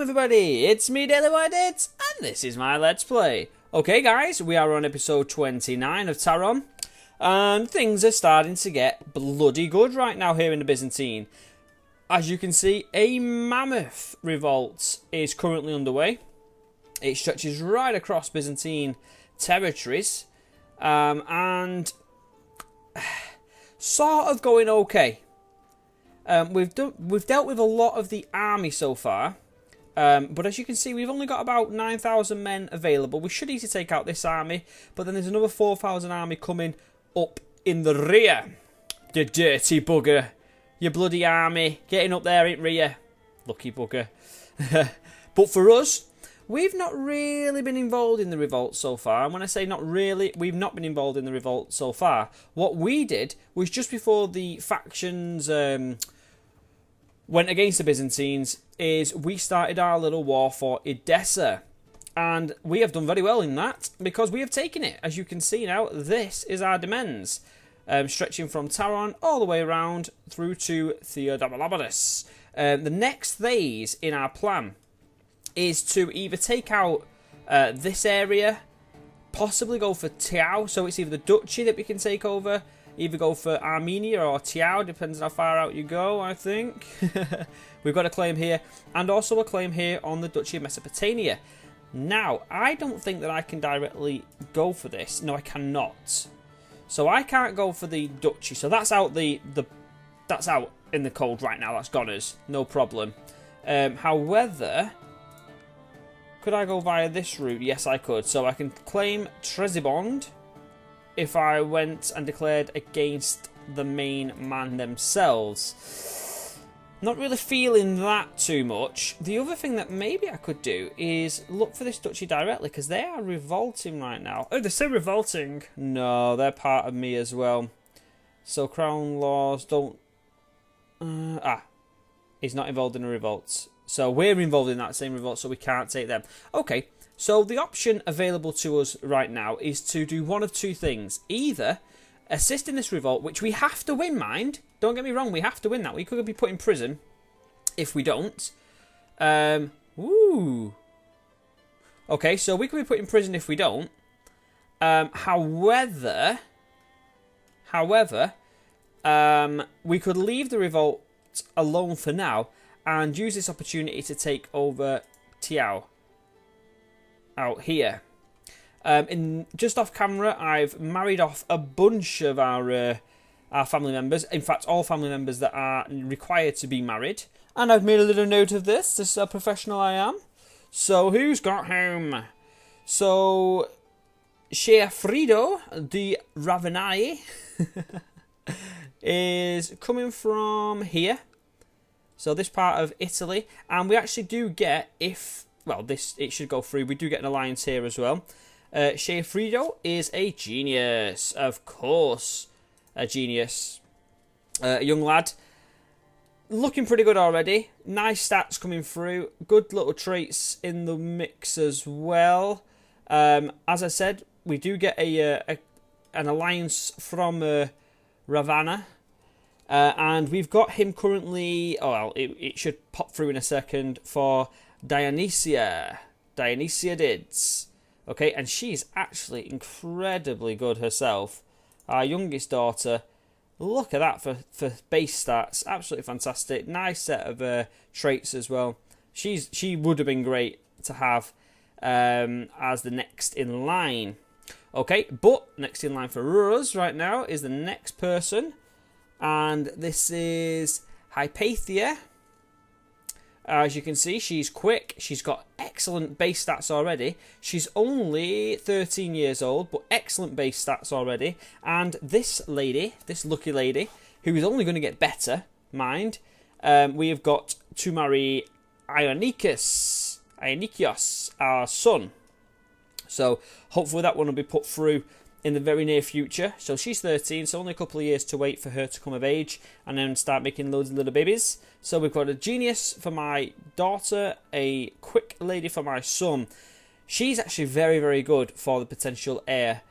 everybody, it's me DaleyBoyDidds, and this is my Let's Play. Okay guys, we are on episode 29 of Taron, and things are starting to get bloody good right now here in the Byzantine. As you can see, a mammoth revolt is currently underway. It stretches right across Byzantine territories, and sort of going okay. We've dealt with a lot of the army so far, but as you can see, we've only got about 9,000 men available. We should easily take out this army, but then there's another 4,000 army coming up in the rear. You dirty bugger. Your bloody army getting up there in rear. Lucky bugger. But for us, we've not really been involved in the revolt so far. And when I say not really, we've not been involved in the revolt so far. What we did was just before the factions went against the Byzantines, is we started our little war for Edessa. And we have done very well in that, because we have taken it. As you can see now, this is our demesnes, stretching from Taron all the way around through to Theodobulabodus. The next phase in our plan is to either take out this area, possibly go for Tiao, so it's either the Duchy that we can take over, either go for Armenia or Tiao, depends on how far out you go, I think. We've got a claim here, and also a claim here on the Duchy of Mesopotamia. Now, I don't think that I can directly go for this. No, I cannot. So I can't go for the Duchy, so that's out that's out in the cold right now, that's goners, no problem. However, could I go via this route? Yes, I could. So I can claim Trebizond if I went and declared against the main man themselves. Not really feeling that too much. The other thing that maybe I could do is look for this duchy directly, because they are revolting right now. Oh, they're still revolting. No, they're part of me as well. So crown laws don't... he's not involved in a revolt. So we're involved in that same revolt, so we can't take them. Okay, so the option available to us right now is to do one of two things. Either assist in this revolt, which we have to win, mind. Don't get me wrong, we have to win that. We could be put in prison if we don't. Okay, so we could be put in prison if we don't. However, we could leave the revolt alone for now and use this opportunity to take over Tiao out here. Just off camera, I've married off a bunch of our family members. In fact, all family members that are required to be married. And I've made a little note of this. This is how professional I am. So, who's got whom? So, Sciafrido di Ravenai is coming from here. So this part of Italy, and we actually do get, it should go through, we do get an alliance here as well. Sciafrido is a genius, of course, a genius. A young lad, looking pretty good already, nice stats coming through, good little traits in the mix as well. As I said, we do get an alliance from Ravenna. And we've got him currently, it should pop through in a second, for Dionysia Didds. Okay, and she's actually incredibly good herself. Our youngest daughter, look at that for base stats, absolutely fantastic. Nice set of traits as well. She would have been great to have as the next in line. Okay, but next in line for us right now is the next person. And this is Hypatia. As you can see, she's quick. She's got excellent base stats already. She's only 13 years old, but excellent base stats already. And this lady, this lucky lady, who is only going to get better, mind, we have got to marry Ionikios, our son. So hopefully that one will be put through in the very near future. So she's 13, so only a couple of years to wait for her to come of age and then start making loads of little babies. So we've got a genius for my daughter, a quick lady for my son. She's actually very, very good for the potential heir.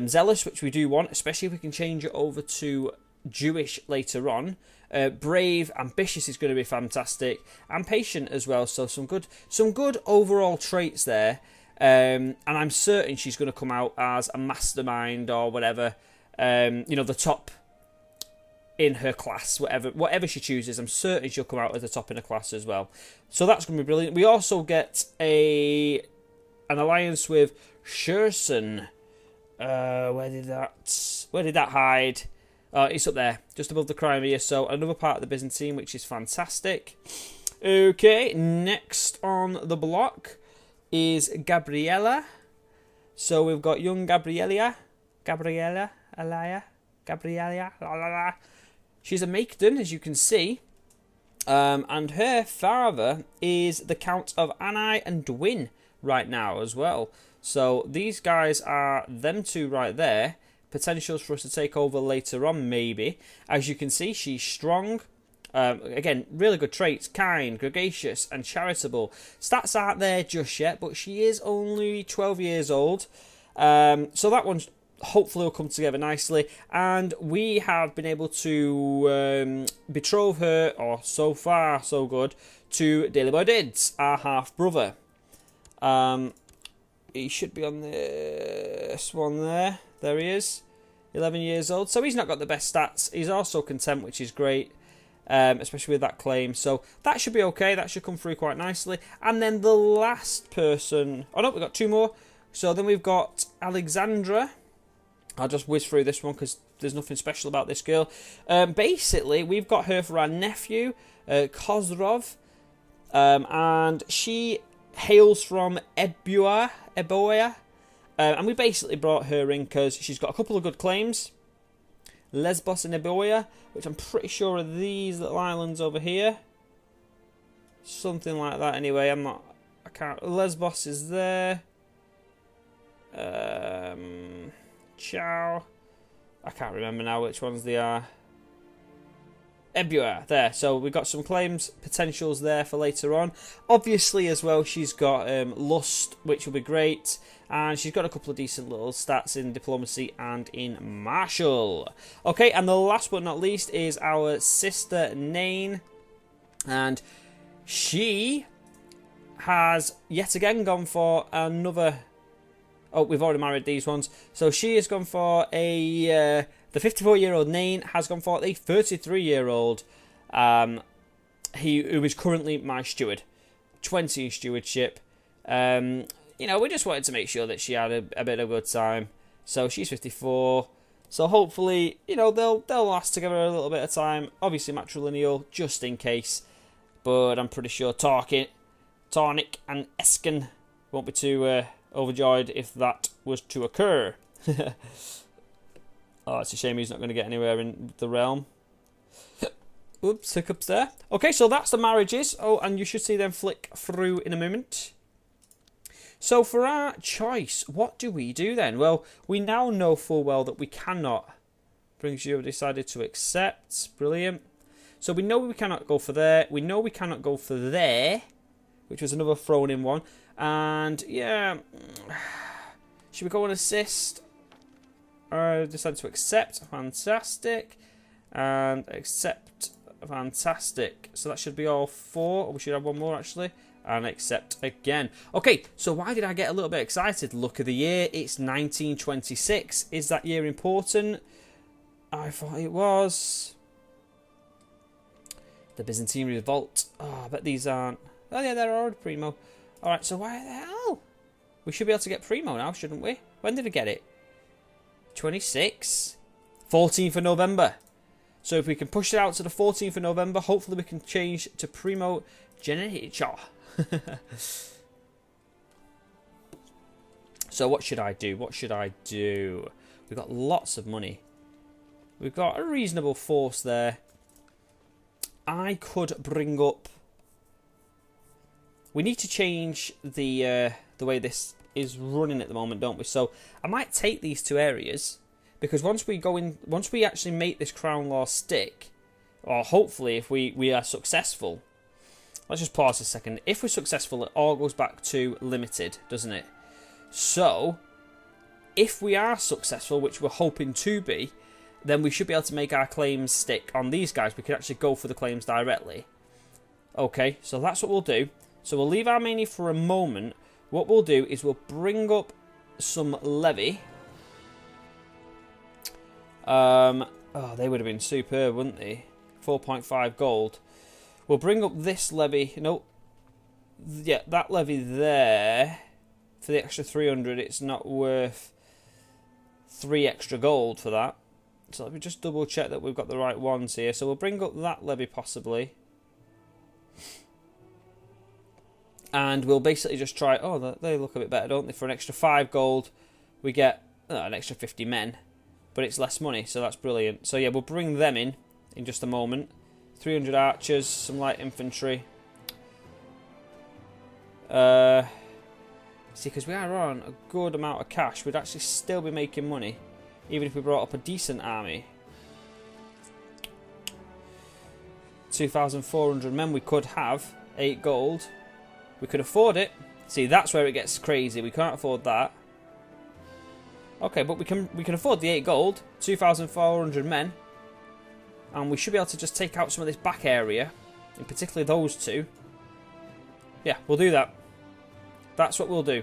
Zealous, which we do want, especially if we can change it over to Jewish later on. Brave, ambitious is going to be fantastic, and patient as well. So some good overall traits there. And I'm certain she's going to come out as a mastermind or whatever. The top in her class, whatever she chooses. I'm certain she'll come out as the top in her class as well. So that's going to be brilliant. We also get an alliance with Sherson. Where did that hide? It's up there, just above the Crimea. So another part of the Byzantine, which is fantastic. Okay, next on the block is Gabriella. So we've got young Gabriella. She's a maiden, as you can see. And her father is the Count of Anai and Dwin right now as well. So these guys are them two right there. Potentials for us to take over later on, maybe. As you can see, she's strong. Again, really good traits. Kind, gregarious, and charitable. Stats aren't there just yet, but she is only 12 years old. So that one's hopefully will come together nicely. And we have been able to betroth her, or so far, so good, to DaleyBoyDidds, our half-brother. He should be on this one there. There he is. 11 years old. So he's not got the best stats. He's also content, which is great. Especially with that claim. So that should be okay. That should come through quite nicely. And then the last person... Oh, no, we've got two more. So then we've got Alexandra. I'll just whiz through this one because there's nothing special about this girl. Basically, we've got her for our nephew, Kozrov. And she hails from Eboia. And we basically brought her in because she's got a couple of good claims. Lesbos and Eboia, which I'm pretty sure are these little islands over here. Something like that anyway. I can't... Lesbos is there. Ciao. I can't remember now which ones they are. Eboia, there. So we've got some claims, potentials there for later on. Obviously, as well, she's got Lust, which will be great. And she's got a couple of decent little stats in diplomacy and in martial. Okay, and the last but not least is our sister Nain. And she has yet again gone for another... Oh, we've already married these ones. So she has gone for a... the 54-year-old Nain has gone for a 33-year-old who is currently my steward. 20 in stewardship. We just wanted to make sure that she had a bit of a good time. So she's 54. So hopefully, they'll last together a little bit of time. Obviously matrilineal, just in case. But I'm pretty sure Tarnik and Esken won't be too overjoyed if that was to occur. Oh, it's a shame he's not going to get anywhere in the realm. Oops, hiccups there. Okay, so that's the marriages. Oh, and you should see them flick through in a moment. So for our choice, what do we do then? Well, we now know full well that we cannot. Brings you decided to accept. Brilliant. So we know we cannot go for there. We know we cannot go for there, which was another thrown in one. And yeah, should we go and assist? Decided to accept. Fantastic. And accept. Fantastic. So that should be all four. We should have one more actually. And accept again. Okay, so why did I get a little bit excited? Look at the year. It's 1926. Is that year important? I thought it was. The Byzantine Revolt. Oh, I bet these aren't. Oh yeah, they're already primo. Alright, so why the hell? We should be able to get primo now, shouldn't we? When did we get it? 26? 14th of November. So if we can push it out to the 14th of November, hopefully we can change to primo genitor. So what should I do? What should I do? We've got lots of money. We've got a reasonable force there. I could bring up... We need to change the way this is running at the moment, don't we? So I might take these two areas, because once we actually make this crown law stick, or hopefully if we are successful. Let's just pause a second. If we're successful, it all goes back to limited, doesn't it? So, if we are successful, which we're hoping to be, then we should be able to make our claims stick on these guys. We can actually go for the claims directly. Okay, so that's what we'll do. So we'll leave Armenia for a moment. What we'll do is we'll bring up some levy. Oh, they would have been superb, wouldn't they? 4.5 gold. We'll bring up this levy. Nope. Yeah, that levy there. For the extra 300, it's not worth 3 extra gold for that. So let me just double check that we've got the right ones here. So we'll bring up that levy possibly. And we'll basically just try... Oh, they look a bit better, don't they? For an extra 5 gold, we get an extra 50 men. But it's less money, so that's brilliant. So yeah, we'll bring them in just a moment. 300 archers, some light infantry. See, because we are on a good amount of cash, we'd actually still be making money. Even if we brought up a decent army. 2,400 men we could have. 8 gold. We could afford it. See, that's where it gets crazy. We can't afford that. Okay, but we can afford the 8 gold. 2,400 men. And we should be able to just take out some of this back area. In particular those two. Yeah, we'll do that. That's what we'll do.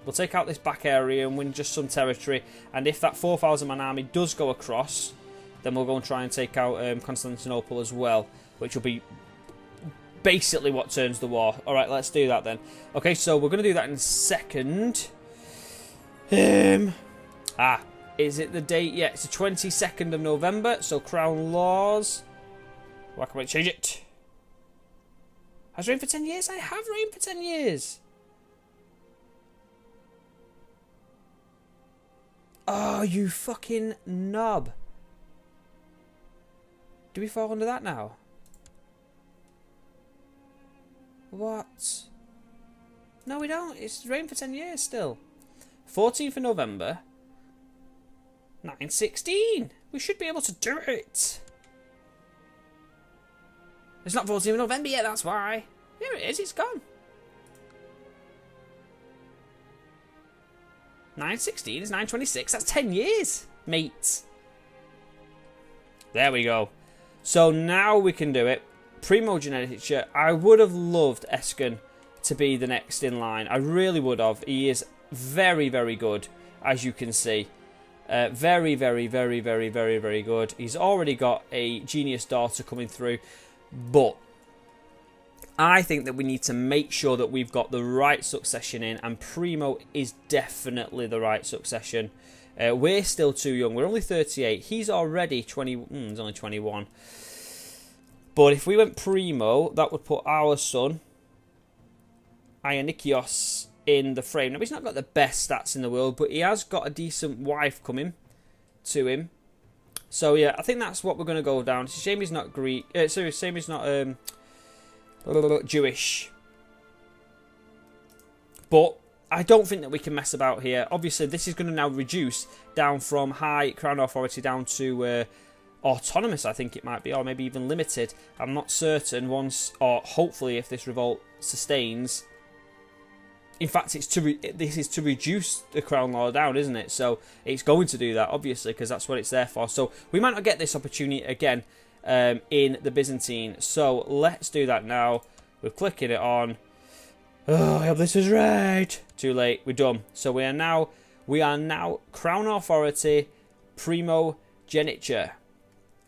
We'll take out this back area and win just some territory. And if that 4,000 man army does go across, then we'll go and try and take out Constantinople as well. Which will be basically what turns the war. Alright, let's do that then. Okay, so we're going to do that in a second. Is it the date? Yeah, it's the 22nd of November. So Crown Laws. Why can't I change it? Has reigned for 10 years? I have reigned for 10 years. Oh, you fucking knob. Do we fall under that now? What? No, we don't. It's reigned for 10 years still. 14th of November. 9/16. We should be able to do it. It's not 14th of November yet, that's why. Here it is, it's gone. 9/16 is 9/26. That's 10 years, mates. There we go. So now we can do it. Primogeniture. I would have loved Esken to be the next in line. I really would have. He is very, very good, as you can see. Very, very, very, very, very, very good. He's already got a genius daughter coming through. But I think that we need to make sure that we've got the right succession in. And Primo is definitely the right succession. We're still too young. We're only 38. He's already 20. He's only 21. But if we went Primo, that would put our son, Ionikios, in the frame. Now, he's not got the best stats in the world, but he has got a decent wife coming to him. So, yeah, I think that's what we're going to go down. It's a shame he's not Greek. Sorry, shame he's not Jewish. But I don't think that we can mess about here. Obviously, this is going to now reduce down from high crown authority down to autonomous, I think it might be, or maybe even limited. I'm not certain once, or hopefully if this revolt sustains. In fact, this is to reduce the crown law down, isn't it? So it's going to do that, obviously, because that's what it's there for. So we might not get this opportunity again in the Byzantine. So let's do that now. We're clicking it on. Oh, I hope this is right. Too late. We're done. So we are now crown authority, primogeniture.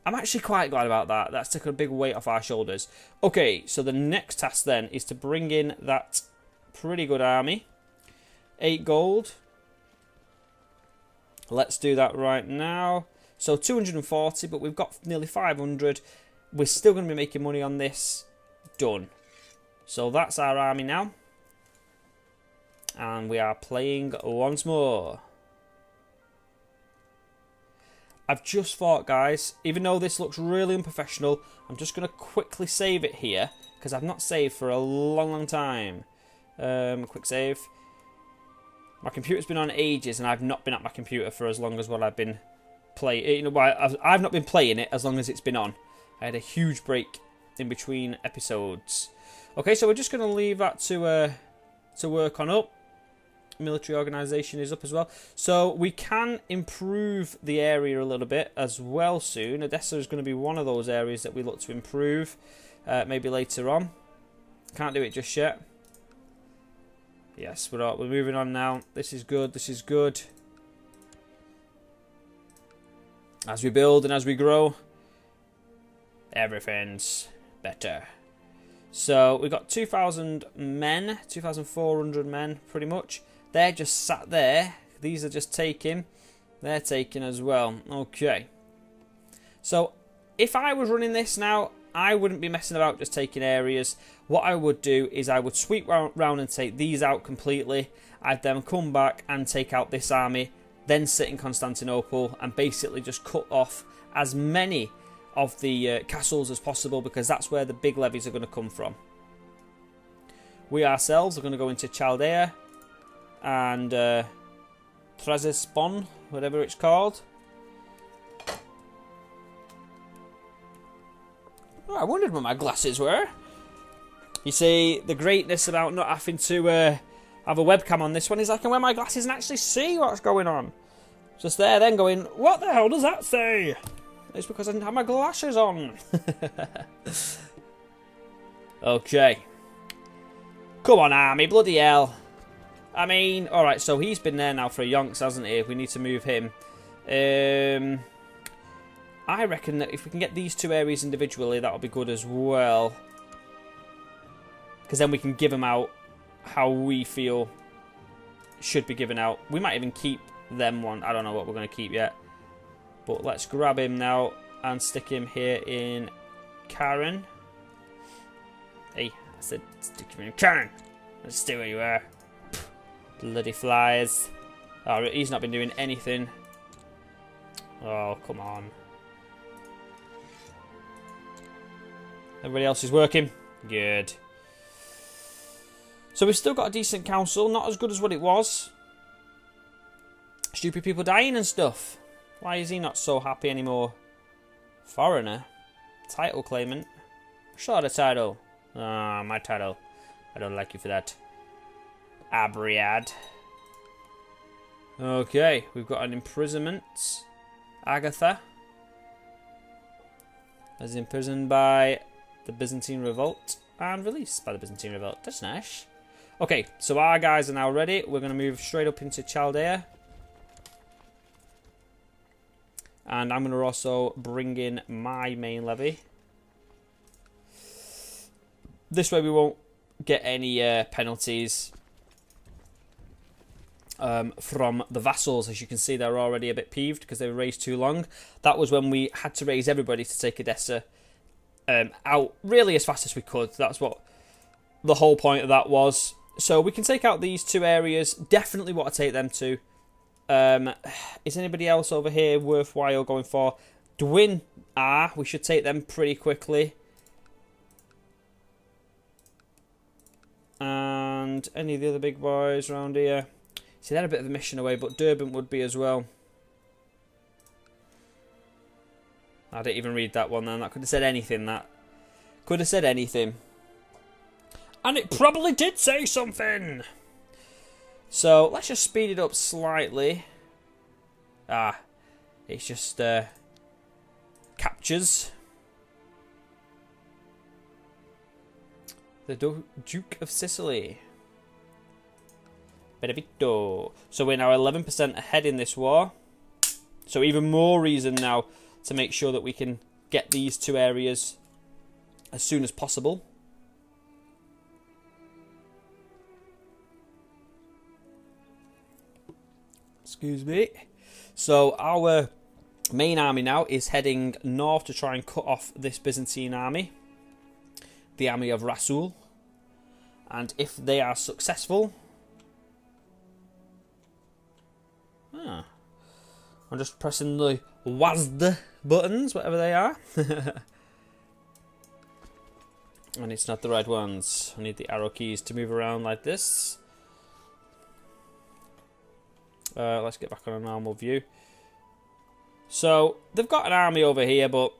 I'm actually quite glad about that. That's taken a big weight off our shoulders. Okay, so the next task then is to bring in that pretty good army. 8 gold. Let's do that right now. So 240, but we've got nearly 500. We're still going to be making money on this. Done. So that's our army now. And we are playing once more. I've just thought, guys, even though this looks really unprofessional, I'm just going to quickly save it here, because I've not saved for a long, long time. Quick save. My computer's been on ages, and I've not been at my computer for as long as what I've been playing. You know, I've not been playing it as long as it's been on. I had a huge break in between episodes. Okay, so we're just going to leave that to work on up. military organisation is up as well. So we can improve the area a little bit as well soon. Odessa is going to be one of those areas that we look to improve maybe later on. Can't do it just yet. Yes, we're moving on now. This is good. This is good. As we build and as we grow, everything's better. So we've got 2,000 men, 2,400 men pretty much. They're just sat there. These are just taking. They're taking as well. Okay. So if I was running this now, I wouldn't be messing about just taking areas. What I would do is I would sweep round and take these out completely. I'd then come back and take out this army, then sit in Constantinople and basically just cut off as many of the castles as possible, because that's where the big levies are going to come from. We ourselves are going to go into Chaldea and Trezespon, whatever it's called. Oh, I wondered where my glasses were. You see, the greatness about not having to have a webcam on this one is I can wear my glasses and actually see what's going on. Just there then going, what the hell does that say? It's because I didn't have my glasses on. Okay. Come on, army, bloody hell. I mean, alright, so he's been there now for a yonks, hasn't he? We need to move him. I reckon that if we can get these two areas individually, that'll be good as well. Because then we can give them out how we feel should be given out. We might even keep them one. I don't know what we're going to keep yet. But let's grab him now and stick him here in Karen. Hey, I said stick him in Karen. Let's stay where you are. Bloody flies. Oh, he's not been doing anything. Oh, come on. Everybody else is working. Good. So we've still got a decent council. Not as good as what it was. Stupid people dying and stuff. Why is he not so happy anymore? Foreigner? Title claimant? Sure, the title. Ah, my title. I don't like you for that. Abriad. Okay, we've got an imprisonment. Agatha is imprisoned by the Byzantine Revolt and released by the Byzantine Revolt. That's nice. Okay, so our guys are now ready. We're going to move straight up into Chaldea. And I'm going to also bring in my main levy. This way we won't get any penalties from the vassals. As you can see, they're already a bit peeved because they were raised too long. That was when we had to raise everybody to take Edessa out really as fast as we could. That's what the whole point of that was. So we can take out these two areas. Definitely want to take them to. Is anybody else over here worthwhile going for? Dwin, we should take them pretty quickly. And any of the other big boys around here. See, they're a bit of a mission away, but Durban would be as well. I didn't even read that one then. That could have said anything, that. Could have said anything. And it probably did say something! So, let's just speed it up slightly. It's just captures. The Duke of Sicily. Benevito. So we're now 11% ahead in this war. So even more reason now to make sure that we can get these two areas as soon as possible. Excuse me. So our main army now is heading north to try and cut off this Byzantine army. The army of Rasul. And if they are successful... I'm just pressing the WASD buttons, whatever they are. And it's not the right ones. I need the arrow keys to move around like this. Let's get back on a normal view. So, they've got an army over here, but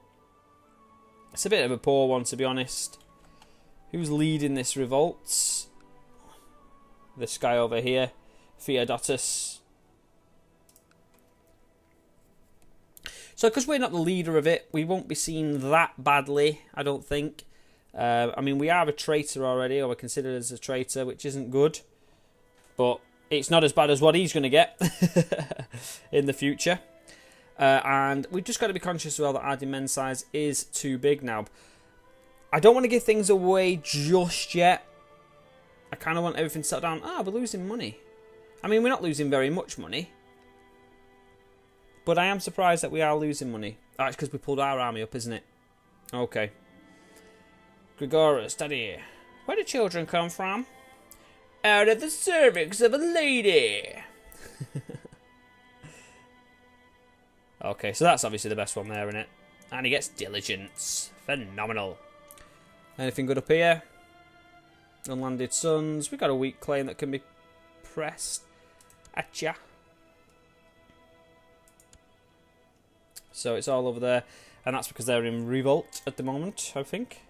it's a bit of a poor one, to be honest. Who's leading this revolt? This guy over here. Theodotus. So, because we're not the leader of it, we won't be seen that badly, I don't think. I mean, we are a traitor already, or we're considered as a traitor, which isn't good. But it's not as bad as what he's going to get in the future. And we've just got to be conscious as well that our demand size is too big now. I don't want to give things away just yet. I kind of want everything set down. Ah, we're losing money. I mean, we're not losing very much money. But I am surprised that we are losing money. Oh, it's because we pulled our army up, isn't it? Okay. Gregorus, study. Where do children come from? Out of the cervix of a lady. Okay, so that's obviously the best one there, isn't it? And he gets diligence. Phenomenal. Anything good up here? Unlanded sons. We've got a weak claim that can be pressed. Atcha. So it's all over there. And that's because they're in revolt at the moment, I think.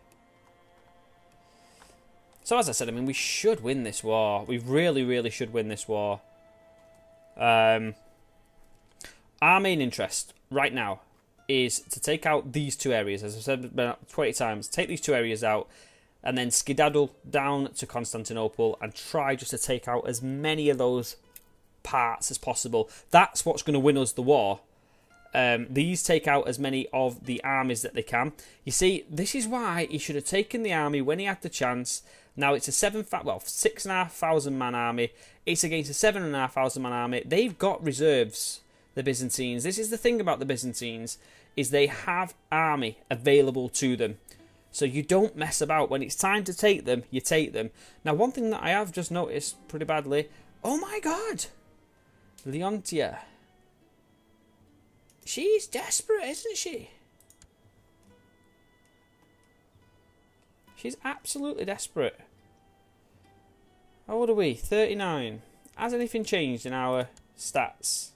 So as I said, I mean, we should win this war. We really, really should win this war. Our main interest right now is to take out these two areas. As I've said about 20 times, take these two areas out and then skedaddle down to Constantinople and try just to take out as many of those parts as possible. That's what's going to win us the war. These take out as many of the armies that they can. You see, this is why he should have taken the army when he had the chance. Now it's a 6,500 man army. It's against a 7,500 man army. They've got reserves, the Byzantines. This is the thing about the Byzantines, is they have army available to them. So you don't mess about. When it's time to take them, you take them. Now, one thing that I have just noticed pretty badly. Oh my God! Leontia. She's desperate, isn't she? She's absolutely desperate. How old are we? 39. Has anything changed in our stats?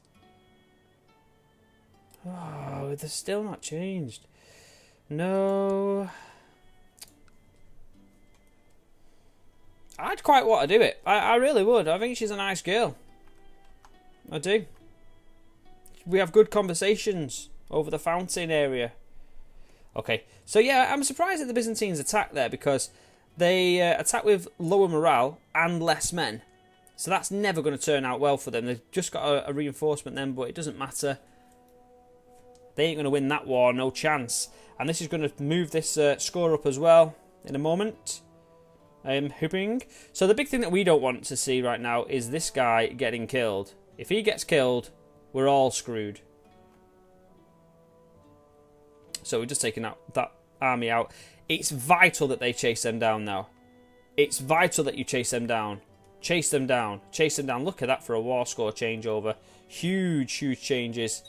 Oh, they're still not changed. No. I'd quite want to do it. I really would. I think she's a nice girl. I do. We have good conversations over the fountain area. Okay, so yeah, I'm surprised that the Byzantines attacked there because they attack with lower morale and less men. So that's never going to turn out well for them. They've just got a reinforcement then, but it doesn't matter. They ain't going to win that war, no chance. And this is going to move this score up as well in a moment. I'm hoping. So the big thing that we don't want to see right now is this guy getting killed. If he gets killed, we're all screwed. So we're just taking that army out. It's vital that they chase them down now. It's vital that you chase them down. Chase them down. Chase them down. Look at that for a war score changeover. Huge, huge changes,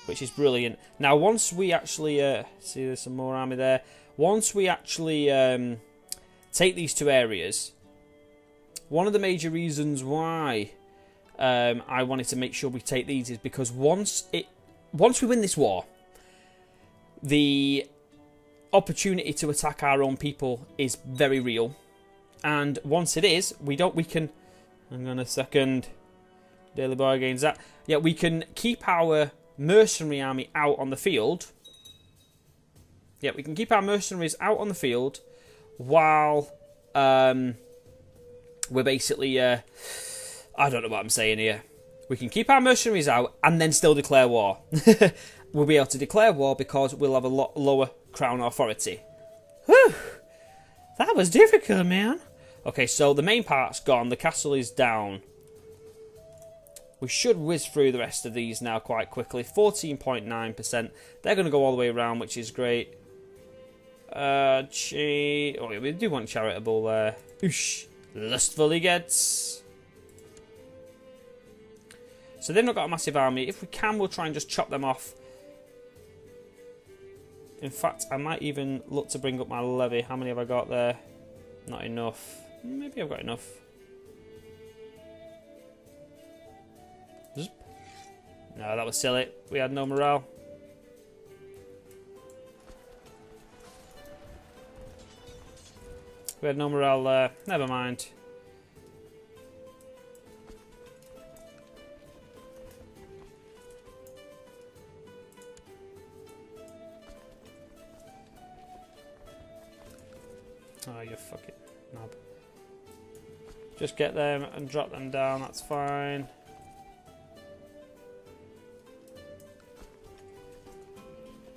which is brilliant. Now, once we actually... see, there's some more army there. Once we actually take these two areas, one of the major reasons why I wanted to make sure we take these is because once we win this war, the opportunity to attack our own people is very real. And once it is, we can... Hang on a second. Daily Boy gains that. Yeah, we can keep our mercenary army out on the field. Yeah, we can keep our mercenaries out on the field while we're basically... I don't know what I'm saying here. We can keep our mercenaries out and then still declare war. We'll be able to declare war because we'll have a lot lower crown authority. Whew! That was difficult, man. Okay, so the main part's gone. The castle is down. We should whiz through the rest of these now quite quickly. 14.9%. They're going to go all the way around, which is great. Oh, yeah, we do want charitable there. Oosh. Lustfully gets. So they've not got a massive army. If we can, we'll try and just chop them off. In fact, I might even look to bring up my levy. How many have I got there? Not enough. Maybe I've got enough. No, that was silly. We had no morale. We had no morale there. Never mind. Oh, you fucking knob. Just get them and drop them down, that's fine.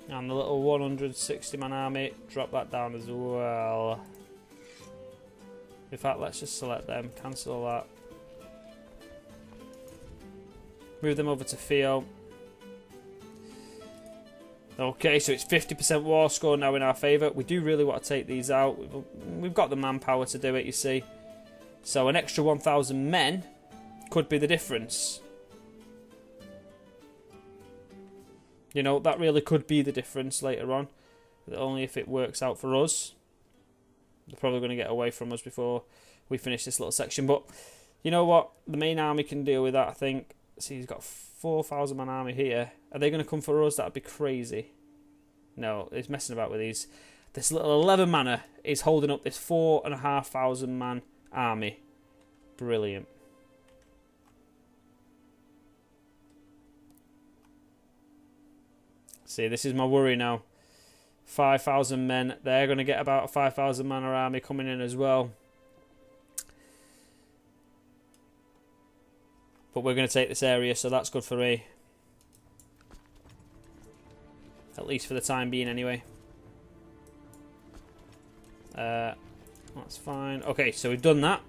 And the little 160-man army, drop that down as well. In fact, let's just select them, cancel that. Move them over to Theo. Okay, so it's 50% war score now in our favour. We do really want to take these out. We've got the manpower to do it, you see. So an extra 1,000 men could be the difference. You know, that really could be the difference later on. But only if it works out for us. They're probably going to get away from us before we finish this little section. But you know what? The main army can deal with that, I think. See, he's got 4,000 man army here. Are they going to come for us? That'd be crazy. No, he's messing about with these. This little 11 manor is holding up this 4,500 man army. Brilliant. See, this is my worry now. 5,000 men. They're going to get about a 5,000 man army coming in as well. But we're going to take this area, so that's good for me. At least for the time being, anyway. That's fine. Okay, so we've done that.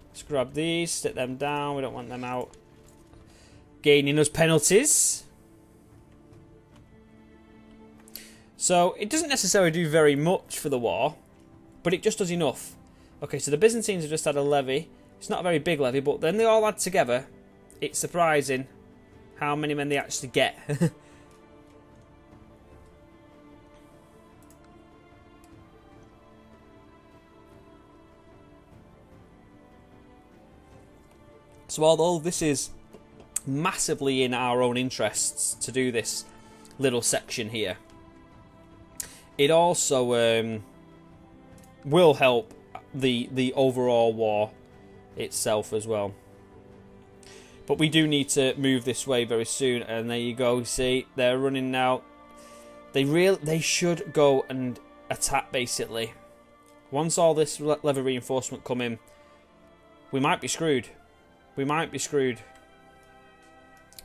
Let's grab these, stick them down. We don't want them out gaining us penalties. So, it doesn't necessarily do very much for the war, but it just does enough. Okay, so the Byzantines have just had a levy. It's not a very big levy, but then they all add together. It's surprising how many men they actually get. So although this is massively in our own interests to do this little section here, it also will help the overall war itself as well. But we do need to move this way very soon, and there you go. See, they're running now. They should go and attack basically. Once all this levy reinforcement come in, we might be screwed. We might be screwed.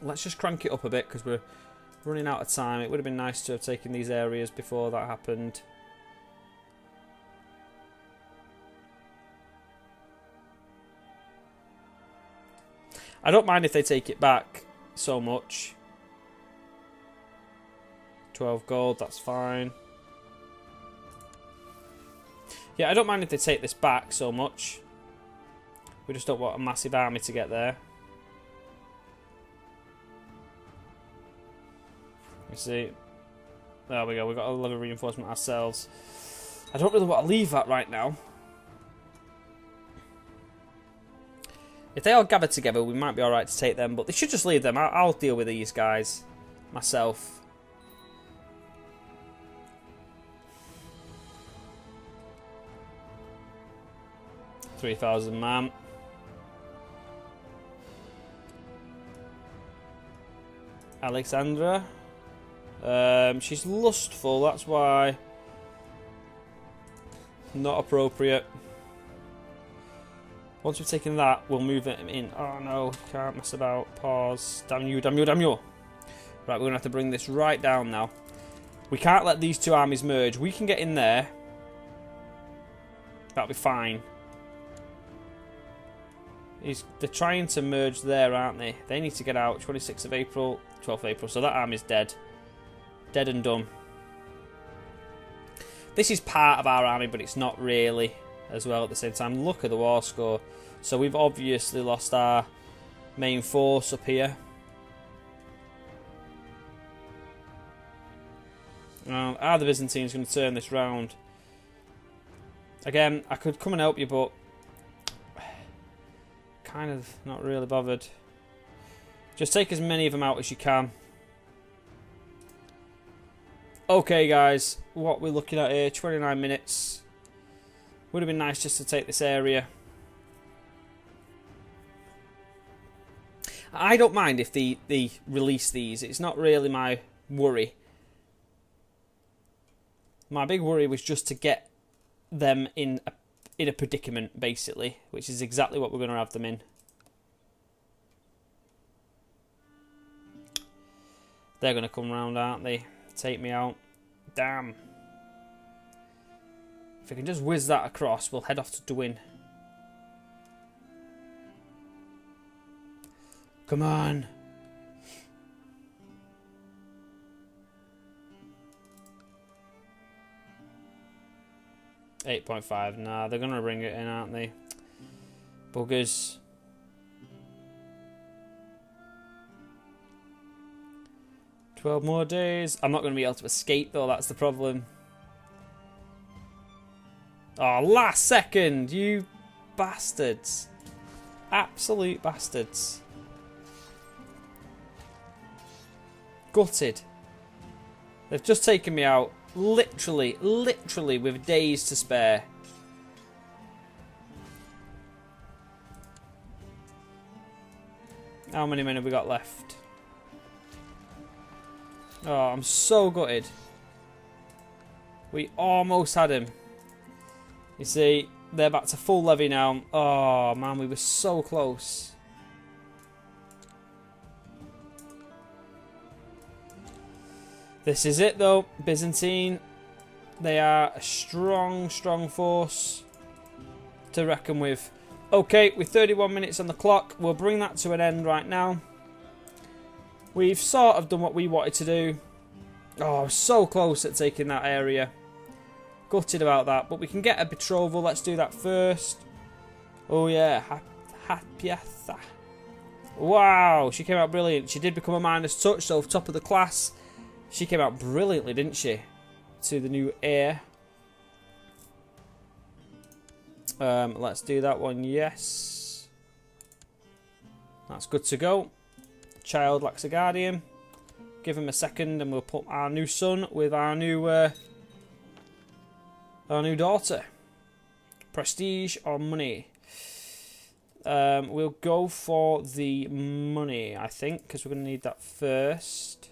Let's just crank it up a bit because we're running out of time. It would have been nice to have taken these areas before that happened. I don't mind if they take it back so much. 12 gold, that's fine. Yeah, I don't mind if they take this back so much. We just don't want a massive army to get there. You see. There we go, we've got a lot of reinforcement ourselves. I don't really want to leave that right now. If they all gather together, we might be alright to take them, but they should just leave them. I'll deal with these guys myself. $3,000 man. Alexandra. She's lustful, that's why. Not appropriate. Once we've taken that, we'll move it in. Oh no, can't mess about. Pause. Damn you, damn you, damn you. Right, we're going to have to bring this right down now. We can't let these two armies merge. We can get in there. That'll be fine. They're trying to merge there, aren't they? They need to get out. 26th of April, 12th of April. So that army's dead. Dead and done. This is part of our army, but it's not really as well at the same time. Look at the war score. So we've obviously lost our main force up here. Are the Byzantines going to turn this round? Again, I could come and help you, but kind of not really bothered. Just take as many of them out as you can. Okay, guys, what we're looking at here, 29 minutes. Would have been nice just to take this area. I don't mind if they release these. It's not really my worry. My big worry was just to get them in a predicament, basically, which is exactly what we're going to have them in. They're going to come round, aren't they? Take me out. Damn. If we can just whiz that across, we'll head off to Dwin. Come on. $8.5. Nah, they're going to bring it in, aren't they? Buggers. $12 more days. I'm not going to be able to escape, though. That's the problem. Oh, last second. You bastards. Absolute bastards. Gutted. They've just taken me out. Literally with days to spare. How many men have we got left? Oh, I'm so gutted. We almost had him. You see, they're back to full levy now. Oh, man, we were so close. This is it, though. Byzantine. They are a strong, strong force to reckon with. Okay, with 31 minutes on the clock, we'll bring that to an end right now. We've sort of done what we wanted to do. Oh, so close at taking that area. Gutted about that, but we can get a betrothal. Let's do that first. Oh, yeah. Hapiatha. Wow, she came out brilliant. She did become a minus touch, so top of the class. She came out brilliantly, didn't she? To the new heir. Let's do that one, yes. That's good to go. Child lacks a guardian. Give him a second and we'll put our new son with our new daughter. Prestige or money? We'll go for the money, I think, because we're going to need that first.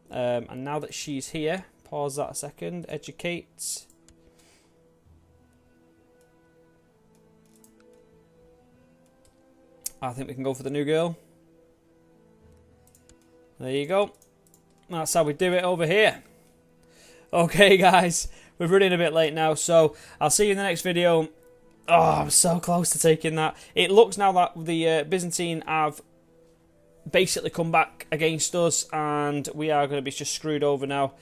And now that she's here, pause that a second. Educate. I think we can go for the new girl. There you go. That's how we do it over here. Okay, guys. We're running a bit late now, so I'll see you in the next video. Oh, I'm so close to taking that. It looks now that the Byzantine have basically come back against us, and we are going to be just screwed over now.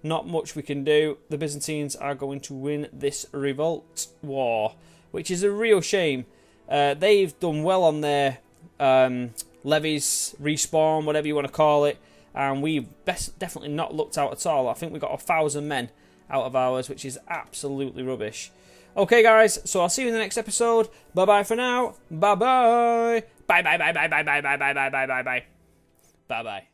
Not much we can do. The Byzantines are going to win this revolt war, which is a real shame. They've done well on their levies, respawn, whatever you want to call it, and we've definitely not looked out at all. I think we got 1,000 men out of ours, which is absolutely rubbish. Okay, guys, so I'll see you in the next episode. Bye-bye for now. Bye-bye. Bye-bye, bye-bye, bye-bye, bye-bye, bye-bye, bye-bye. Bye-bye.